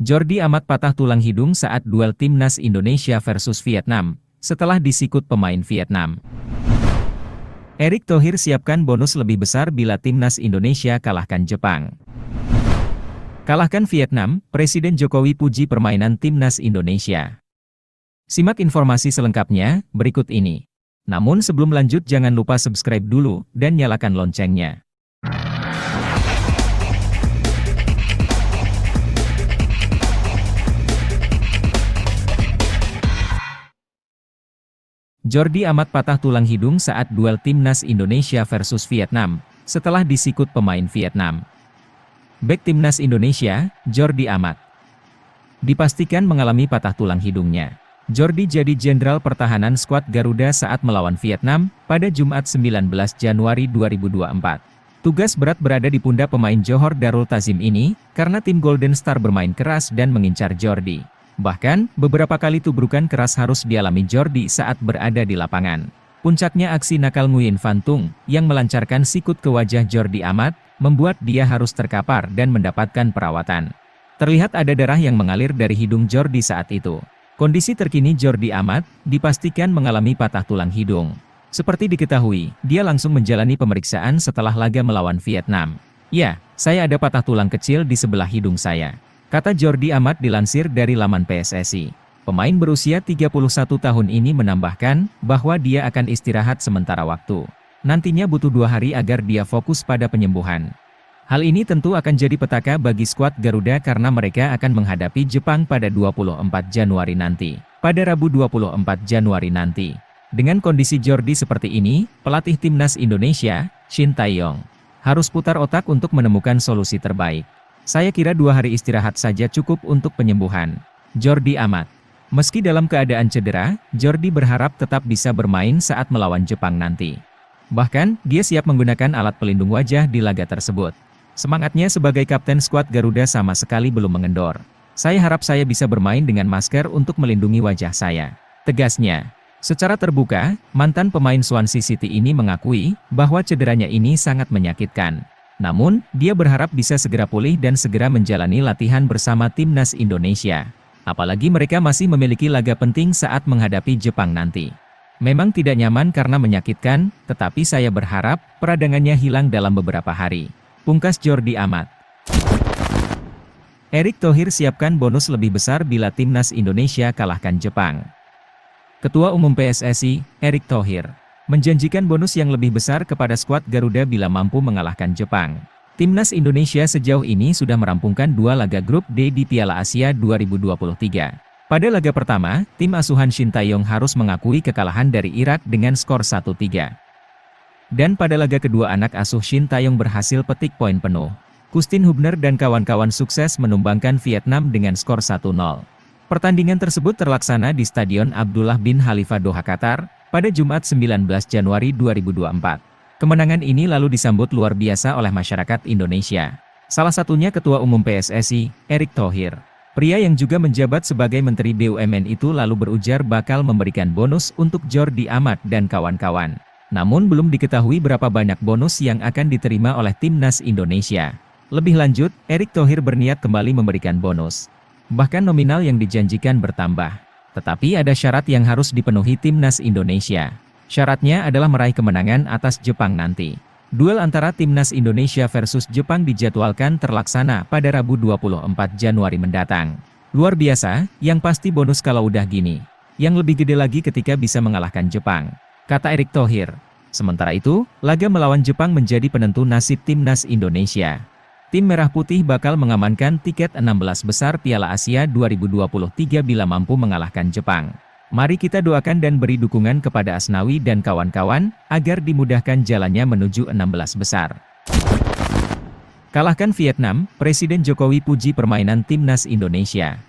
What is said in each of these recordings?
Jordi Amat patah tulang hidung saat duel timnas Indonesia versus Vietnam, setelah disikut pemain Vietnam. Erick Thohir siapkan bonus lebih besar bila timnas Indonesia kalahkan Jepang. Kalahkan Vietnam, Presiden Jokowi puji permainan timnas Indonesia. Simak informasi selengkapnya berikut ini. Namun sebelum lanjut jangan lupa subscribe dulu dan nyalakan loncengnya. Jordi Amat patah tulang hidung saat duel timnas Indonesia versus Vietnam, setelah disikut pemain Vietnam. Bek timnas Indonesia, Jordi Amat, dipastikan mengalami patah tulang hidungnya. Jordi jadi jenderal pertahanan skuad Garuda saat melawan Vietnam, pada Jumat 19 Januari 2024. Tugas berat berada di pundak pemain Johor Darul Ta'zim ini, karena tim Golden Star bermain keras dan mengincar Jordi. Bahkan, beberapa kali tubrukan keras harus dialami Jordi saat berada di lapangan. Puncaknya aksi nakal Nguyen Van Tung, yang melancarkan sikut ke wajah Jordi Amat, membuat dia harus terkapar dan mendapatkan perawatan. Terlihat ada darah yang mengalir dari hidung Jordi saat itu. Kondisi terkini Jordi Amat, dipastikan mengalami patah tulang hidung. Seperti diketahui, dia langsung menjalani pemeriksaan setelah laga melawan Vietnam. "Ya, saya ada patah tulang kecil di sebelah hidung saya," kata Jordi Amat dilansir dari laman PSSI. Pemain berusia 31 tahun ini menambahkan, bahwa dia akan istirahat sementara waktu. Nantinya butuh 2 hari agar dia fokus pada penyembuhan. Hal ini tentu akan jadi petaka bagi skuad Garuda karena mereka akan menghadapi Jepang pada 24 Januari nanti. Pada Rabu 24 Januari nanti. Dengan kondisi Jordi seperti ini, pelatih timnas Indonesia, Shin Tae-yong, harus putar otak untuk menemukan solusi terbaik. "Saya kira 2 hari istirahat saja cukup untuk penyembuhan," Jordi Amat. Meski dalam keadaan cedera, Jordi berharap tetap bisa bermain saat melawan Jepang nanti. Bahkan, dia siap menggunakan alat pelindung wajah di laga tersebut. Semangatnya sebagai kapten skuad Garuda sama sekali belum mengendor. "Saya harap saya bisa bermain dengan masker untuk melindungi wajah saya," tegasnya. Secara terbuka, mantan pemain Swansea City ini mengakui bahwa cederanya ini sangat menyakitkan. Namun, dia berharap bisa segera pulih dan segera menjalani latihan bersama timnas Indonesia. Apalagi mereka masih memiliki laga penting saat menghadapi Jepang nanti. "Memang tidak nyaman karena menyakitkan, tetapi saya berharap peradangannya hilang dalam beberapa hari," pungkas Jordi Amat. Erick Thohir siapkan bonus lebih besar bila timnas Indonesia kalahkan Jepang. Ketua Umum PSSI, Erick Thohir, menjanjikan bonus yang lebih besar kepada skuad Garuda bila mampu mengalahkan Jepang. Timnas Indonesia sejauh ini sudah merampungkan 2 laga grup D di Piala Asia 2023. Pada laga pertama, tim asuhan Shin Tae-yong harus mengakui kekalahan dari Irak dengan skor 1-3. Dan pada laga kedua anak asuh Shin Tae-yong berhasil petik poin penuh. Kustin Hubner dan kawan-kawan sukses menumbangkan Vietnam dengan skor 1-0. Pertandingan tersebut terlaksana di Stadion Abdullah bin Khalifa Doha, Qatar, pada Jumat 19 Januari 2024. Kemenangan ini lalu disambut luar biasa oleh masyarakat Indonesia. Salah satunya Ketua Umum PSSI, Erick Thohir. Pria yang juga menjabat sebagai Menteri BUMN itu lalu berujar bakal memberikan bonus untuk Jordi Amat dan kawan-kawan. Namun belum diketahui berapa banyak bonus yang akan diterima oleh timnas Indonesia. Lebih lanjut, Erick Thohir berniat kembali memberikan bonus. Bahkan nominal yang dijanjikan bertambah. Tetapi ada syarat yang harus dipenuhi timnas Indonesia. Syaratnya adalah meraih kemenangan atas Jepang nanti. Duel antara timnas Indonesia versus Jepang dijadwalkan terlaksana pada Rabu 24 Januari mendatang. Luar biasa, yang pasti bonus kalau udah gini. Yang lebih gede lagi ketika bisa mengalahkan Jepang, kata Erick Thohir. Sementara itu, laga melawan Jepang menjadi penentu nasib timnas Indonesia. Tim Merah Putih bakal mengamankan tiket 16 besar Piala Asia 2023 bila mampu mengalahkan Jepang. Mari kita doakan dan beri dukungan kepada Asnawi dan kawan-kawan, agar dimudahkan jalannya menuju 16 besar. Kalahkan Vietnam, Presiden Jokowi puji permainan timnas Indonesia.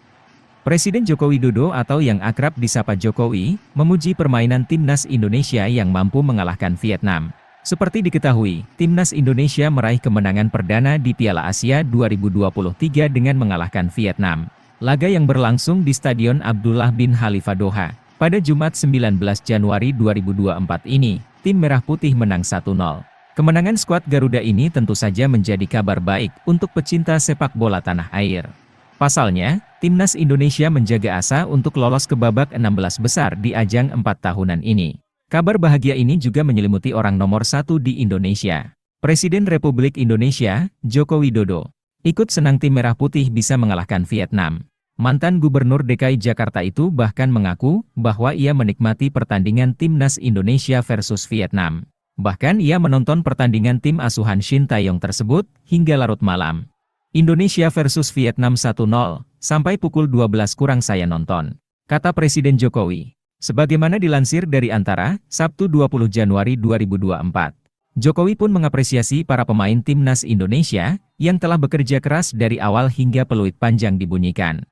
Presiden Joko Widodo atau yang akrab disapa Jokowi, memuji permainan timnas Indonesia yang mampu mengalahkan Vietnam. Seperti diketahui, timnas Indonesia meraih kemenangan perdana di Piala Asia 2023 dengan mengalahkan Vietnam. Laga yang berlangsung di Stadion Abdullah bin Khalifa Doha, pada Jumat 19 Januari 2024 ini, tim Merah Putih menang 1-0. Kemenangan skuad Garuda ini tentu saja menjadi kabar baik untuk pecinta sepak bola tanah air. Pasalnya, Timnas Indonesia menjaga asa untuk lolos ke babak 16 besar di ajang 4 tahunan ini. Kabar bahagia ini juga menyelimuti orang nomor 1 di Indonesia. Presiden Republik Indonesia, Joko Widodo, ikut senang tim Merah Putih bisa mengalahkan Vietnam. Mantan Gubernur DKI Jakarta itu bahkan mengaku bahwa ia menikmati pertandingan Timnas Indonesia versus Vietnam. Bahkan ia menonton pertandingan tim asuhan Shin Tae-yong tersebut hingga larut malam. Indonesia versus Vietnam 1-0, sampai pukul 12 kurang saya nonton, kata Presiden Jokowi. Sebagaimana dilansir dari Antara, Sabtu 20 Januari 2024. Jokowi pun mengapresiasi para pemain Timnas Indonesia yang telah bekerja keras dari awal hingga peluit panjang dibunyikan.